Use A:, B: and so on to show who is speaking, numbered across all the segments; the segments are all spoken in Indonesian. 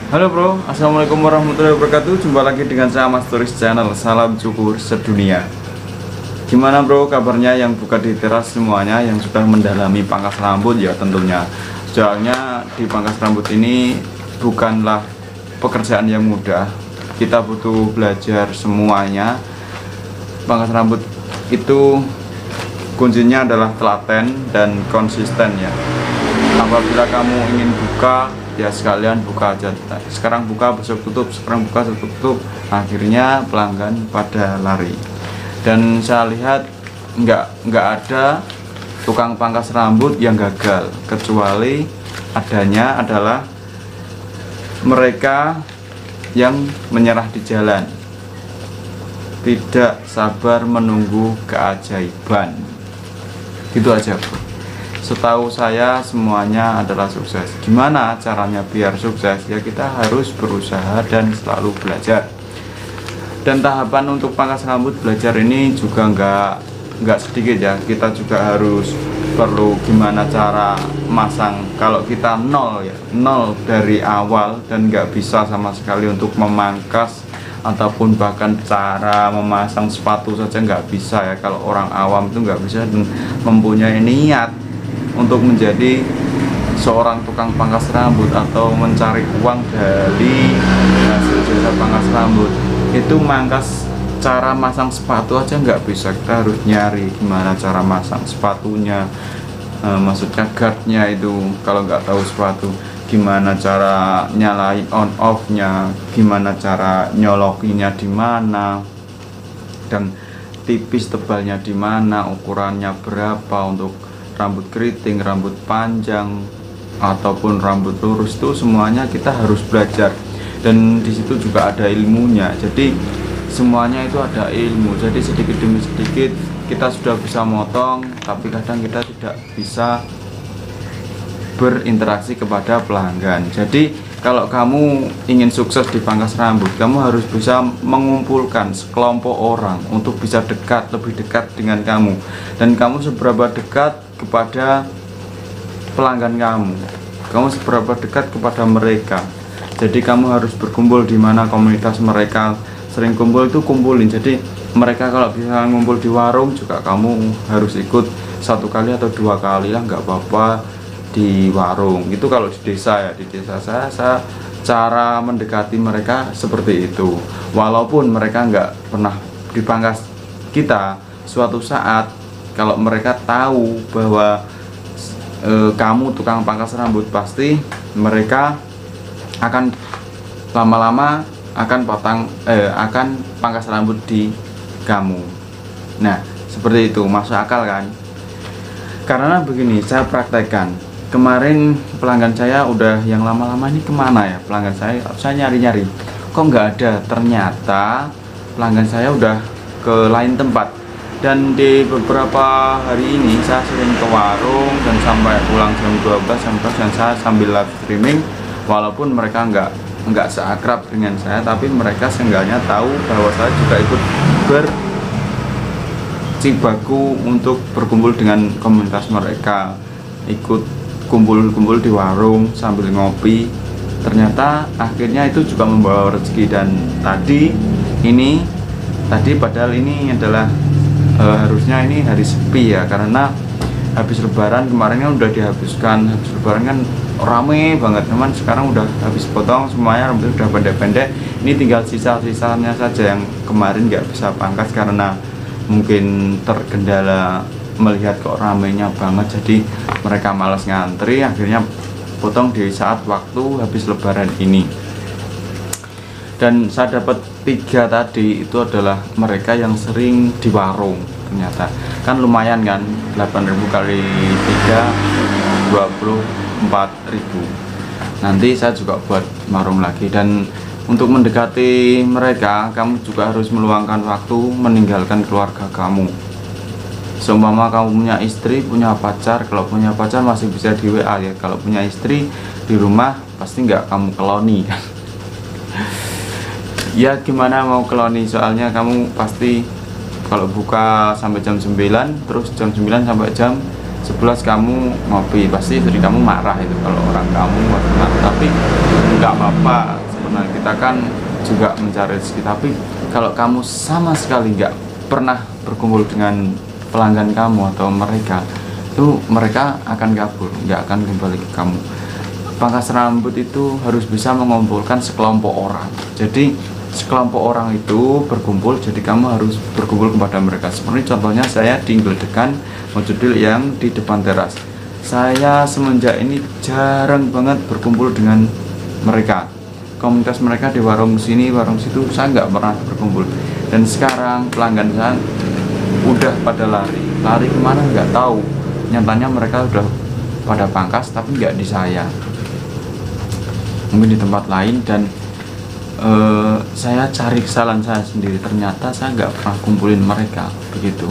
A: Halo bro, assalamualaikum warahmatullahi wabarakatuh. Jumpa lagi dengan saya Mas Turis Channel. Salam cukur sedunia. Gimana bro kabarnya yang buka di teras semuanya, yang sudah mendalami pangkas rambut ya tentunya. Soalnya di pangkas rambut ini bukanlah pekerjaan yang mudah. Kita butuh belajar semuanya. Pangkas rambut itu kuncinya adalah telaten dan konsisten ya. Apabila kamu ingin buka, ya sekalian buka aja. Sekarang buka besok tutup, sekarang buka besok tutup. Akhirnya pelanggan pada lari. Dan saya lihat nggak ada tukang pangkas rambut yang gagal, kecuali adanya adalah mereka yang menyerah di jalan, tidak sabar menunggu keajaiban. Gitu aja bro. Setahu saya semuanya adalah sukses. Gimana caranya biar sukses? Ya kita harus berusaha dan selalu belajar. Dan tahapan untuk pangkas rambut belajar ini juga nggak sedikit ya. Kita juga harus perlu gimana cara masang. Kalau kita nol ya, nol dari awal dan nggak bisa sama sekali untuk memangkas ataupun bahkan cara memasang sepatu saja nggak bisa ya. Kalau orang awam itu nggak bisa dan mempunyai niat untuk menjadi seorang tukang pangkas rambut atau mencari uang dari hasil jasa pangkas rambut, itu mangkas cara masang sepatu aja nggak bisa. Kita harus nyari gimana cara masang sepatunya, maksudnya guardnya itu. Kalau nggak tahu sepatu, gimana cara nyalain on off nya, gimana cara nyolokinya di mana, dan tipis tebalnya di mana, ukurannya berapa untuk rambut keriting, rambut panjang ataupun rambut lurus. Itu semuanya kita harus belajar, dan di situ juga ada ilmunya. Jadi semuanya itu ada ilmu. Jadi sedikit demi sedikit kita sudah bisa motong, tapi kadang kita tidak bisa berinteraksi kepada pelanggan. Jadi kalau kamu ingin sukses di pangkas rambut, kamu harus bisa mengumpulkan sekelompok orang untuk bisa dekat, lebih dekat dengan kamu. Dan kamu seberapa dekat kepada pelanggan kamu, kamu seberapa dekat kepada mereka. Jadi kamu harus berkumpul di mana komunitas mereka sering kumpul, itu kumpulin. Jadi mereka kalau bisa ngumpul di warung juga kamu harus ikut 1 kali atau 2 kali lah, nggak apa-apa di warung. Itu kalau di desa ya, di desa saya cara mendekati mereka seperti itu. Walaupun mereka nggak pernah dipangkas kita, suatu saat kalau mereka tahu bahwa kamu tukang pangkas rambut, pasti mereka akan lama-lama akan pangkas rambut di kamu. Nah seperti itu, masuk akal kan? Karena begini, saya praktekkan kemarin. Pelanggan saya udah yang lama-lama ini kemana ya pelanggan saya nyari-nyari kok nggak ada. Ternyata pelanggan saya udah ke lain tempat. Dan di beberapa hari ini saya sering ke warung dan sampai pulang jam 12 dan saya sambil live streaming. Walaupun mereka nggak seakrab dengan saya, tapi mereka seenggaknya tahu bahwa saya juga ikut berjibaku untuk berkumpul dengan komunitas mereka, ikut kumpul-kumpul di warung sambil ngopi. Ternyata akhirnya itu juga membawa rezeki. Dan tadi padahal ini adalah harusnya ini hari sepi ya, karena habis lebaran kemarin kan udah dihabiskan. Habis lebaran kan rame banget teman. Sekarang udah habis potong semuanya, rambut udah pendek-pendek. Ini tinggal sisa-sisanya saja yang kemarin nggak bisa pangkas karena mungkin terkendala melihat kok ramenya banget, jadi mereka malas ngantri, akhirnya potong di saat waktu habis lebaran ini. Dan saya dapat 3 tadi, itu adalah mereka yang sering di warung. Ternyata kan lumayan kan, 8.000 kali 3 24.000. Nanti saya juga buat warung lagi. Dan untuk mendekati mereka, kamu juga harus meluangkan waktu meninggalkan keluarga kamu. Seumpama kamu punya istri, punya pacar, kalau punya pacar masih bisa di WA ya. Kalau punya istri di rumah pasti nggak kamu keloni kan. Ya gimana mau keloni, soalnya kamu pasti kalau buka sampai jam 9, terus jam 9 sampai jam 11 kamu ngopi, pasti istri kamu marah itu kalau orang kamu marah. Tapi nggak apa-apa, sebenarnya kita kan juga mencari rezeki. Tapi kalau kamu sama sekali nggak pernah berkumpul dengan pelanggan kamu atau mereka, itu mereka akan kabur, nggak akan kembali ke kamu. Pangkas rambut itu harus bisa mengumpulkan sekelompok orang. Jadi sekelompok orang itu berkumpul, jadi kamu harus berkumpul kepada mereka. Seperti contohnya saya di Gledekan Mojodil yang di depan teras. Saya semenjak ini jarang banget berkumpul dengan mereka. Komunitas mereka di warung sini, warung situ, saya nggak pernah berkumpul. Dan sekarang pelanggan saya udah pada lari kemana nggak tahu. Nyatanya mereka udah pada pangkas, tapi nggak di saya, mungkin di tempat lain. Dan saya cari kesalahan saya sendiri, ternyata saya nggak pernah kumpulin mereka begitu.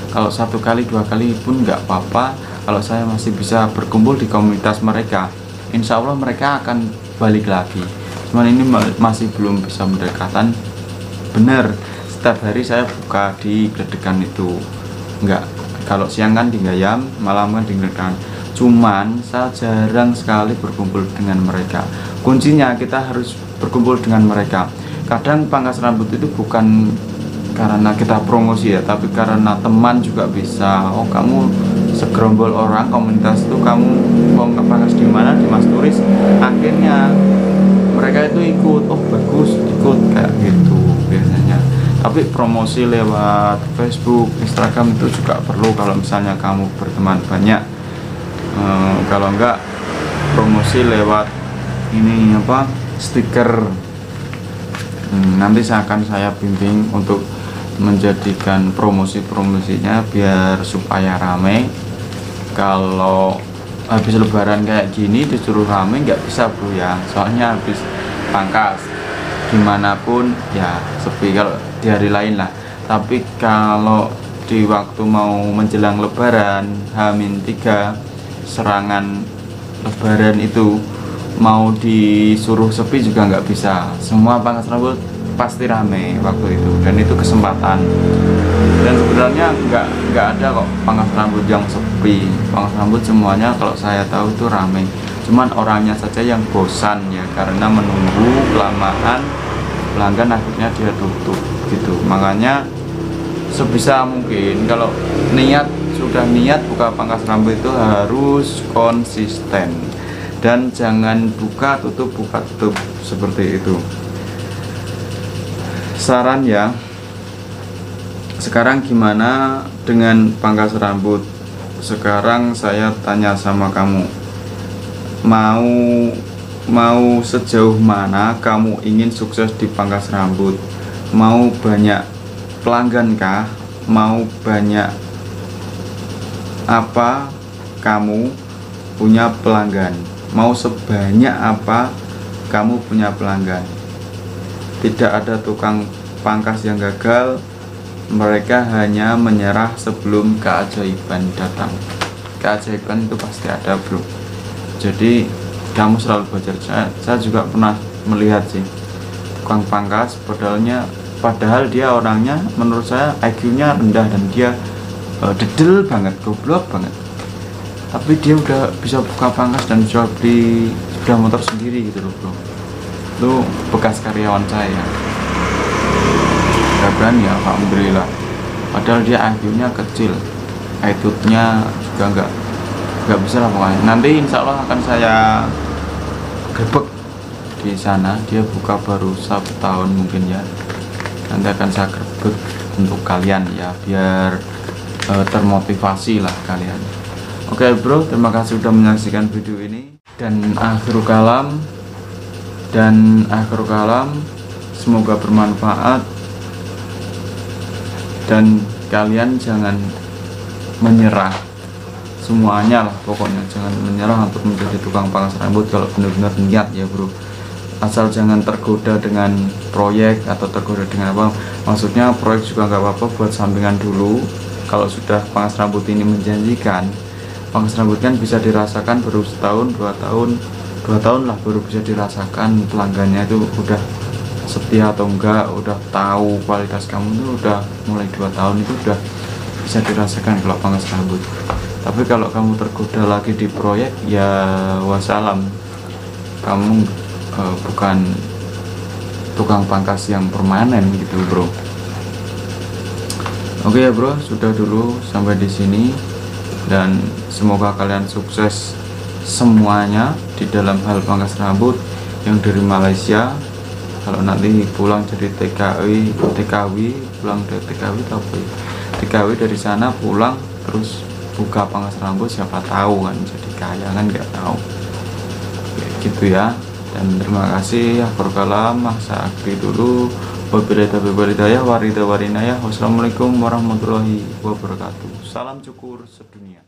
A: Kalau 1 kali 2 kali pun nggak apa-apa. Kalau saya masih bisa berkumpul di komunitas mereka, insya Allah mereka akan balik lagi. Cuman ini masih belum bisa mendekatan bener. Setiap hari saya buka di Gledekan itu, nggak, kalau siang kan di Gayam, malam kan di Gledekan. Cuman saya jarang sekali berkumpul dengan mereka. Kuncinya kita harus berkumpul dengan mereka. Kadang pangkas rambut itu bukan karena kita promosi ya, tapi karena teman juga bisa. Oh, kamu segerombol orang komunitas itu, kamu mau ngepangkas di mana, di Mas Turis, akhirnya mereka itu ikut. Oh bagus, ikut, kayak gitu biasanya. Tapi promosi lewat Facebook, Instagram itu juga perlu kalau misalnya kamu berteman banyak. Kalau enggak, promosi lewat ini apa, stiker. Nanti akan saya bimbing untuk menjadikan promosi-promosinya biar supaya rame. Kalau habis lebaran kayak gini disuruh rame nggak bisa bro ya, soalnya habis pangkas gimana pun ya sepi kalau di hari lain lah. Tapi kalau di waktu mau menjelang lebaran H-3 serangan lebaran itu mau disuruh sepi juga nggak bisa. Semua pangkas rambut pasti rame waktu itu, dan itu kesempatan. Dan sebenarnya nggak ada kok pangkas rambut yang sepi. Pangkas rambut semuanya kalau saya tahu itu rame. Cuman orangnya saja yang bosan ya, karena menunggu kelamaan pelanggan akhirnya dia tutup gitu. Makanya sebisa mungkin kalau sudah niat buka pangkas rambut itu harus konsisten, dan jangan buka tutup seperti itu. Saran ya. Sekarang gimana dengan pangkas rambut? Sekarang saya tanya sama kamu, mau sejauh mana kamu ingin sukses di pangkas rambut? Mau banyak pelanggan kah? Mau banyak apa kamu punya pelanggan? Mau sebanyak apa kamu punya pelanggan? Tidak ada tukang pangkas yang gagal, mereka hanya menyerah sebelum keajaiban datang. Keajaiban itu pasti ada bro. Jadi kamu selalu belajar. Saya juga pernah melihat sih tukang pangkas, padahal dia orangnya menurut saya IQ-nya rendah, dan dia dedel banget, goblok banget. Tapi dia udah bisa buka pangkas dan bisa beli sepeda motor sendiri gitu loh bro. Itu bekas karyawan saya. Gak berani ya, alhamdulillah. Padahal dia IQ-nya kecil, attitude-nya juga nggak bisa lah pokoknya. Nanti insya Allah akan saya grebek di sana. Dia buka baru 1 tahun mungkin ya. Nanti akan saya grebek untuk kalian ya, biar termotivasi lah kalian. Oke bro, terima kasih sudah menyaksikan video ini. Dan akhirul kalam, semoga bermanfaat, dan kalian jangan menyerah semuanya lah pokoknya. Jangan menyerah untuk menjadi tukang pangkas rambut kalau benar-benar niat ya bro. Asal jangan tergoda dengan proyek atau tergoda dengan apa, maksudnya proyek juga nggak apa-apa buat sampingan dulu. Kalau sudah pangkas rambut ini menjanjikan, pangkas rambut kan bisa dirasakan baru setahun 2 tahun lah baru bisa dirasakan pelanggannya itu udah setia atau enggak, udah tahu kualitas kamu itu udah mulai 2 tahun itu udah bisa dirasakan kalau pangkas rambut. Tapi kalau kamu tergoda lagi di proyek ya wassalam, kamu bukan tukang pangkas yang permanen gitu bro. Oke ya bro, sudah dulu sampai di sini, dan semoga kalian sukses semuanya di dalam hal pangkas rambut. Yang dari Malaysia, kalau nanti pulang jadi TKW pulang dari TKW dari sana pulang terus buka pangkas rambut, siapa tahu kan jadi kaya kan, nggak tahu. Kayak gitu ya. Dan terima kasih ya, berkalam masa akti dulu. Wassalamualaikum warahmatullahi wabarakatuh. Salam cukur sedunia.